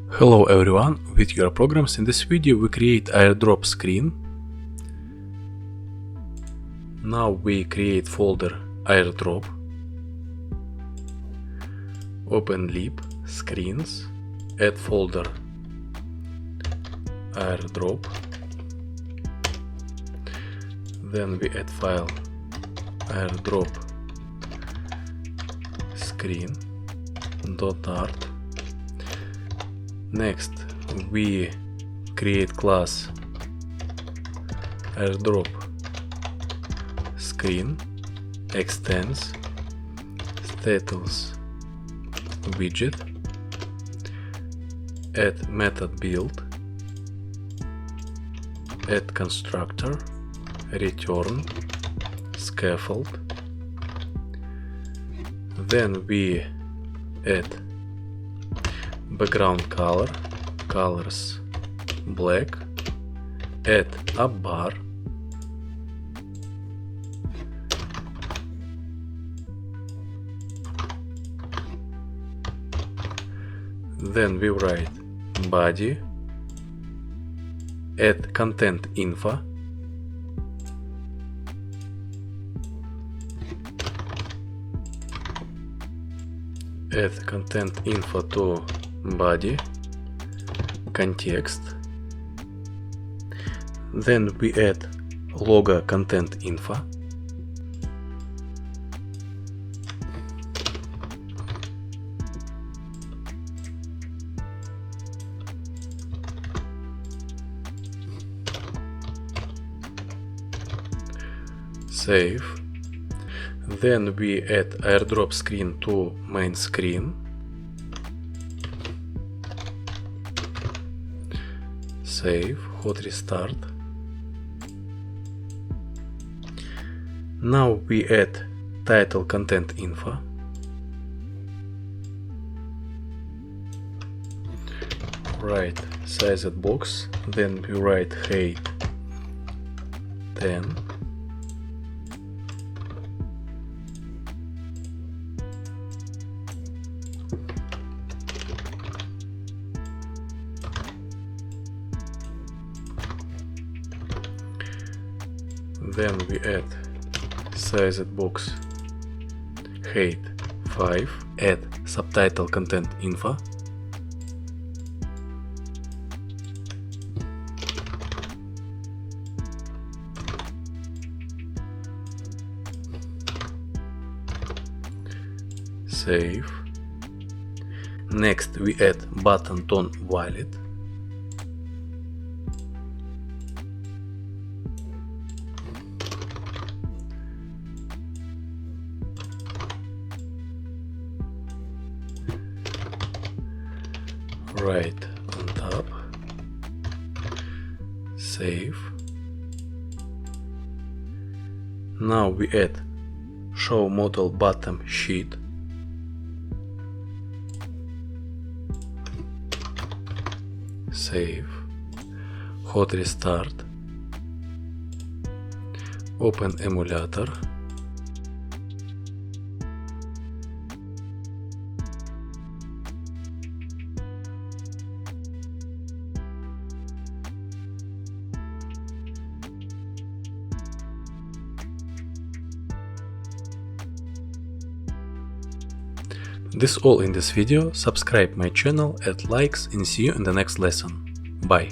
Hello everyone, with your programs. In this video we create airdrop screen. Now we create folder airdrop, open lib, screens, add folder airdrop, then we add file airdrop screen.art. Next we create class airdrop screen, extends status widget, add method build, add constructor, return scaffold. Then we add background color, colors black, add up bar, then we write body, add content info, add content info to body, context, then we add logo content info, save. Then we add airdrop screen to main screen, save, hot restart. Now we add title content info, write sized box, then we write height 10, then we add sized box height 5, add subtitle content info, save. Next we add button tone valid, write on top, save. Now we add show model bottom sheet, save, hot restart, open emulator, this all in this video. Subscribe my channel, add likes, and see you in the next lesson. Bye.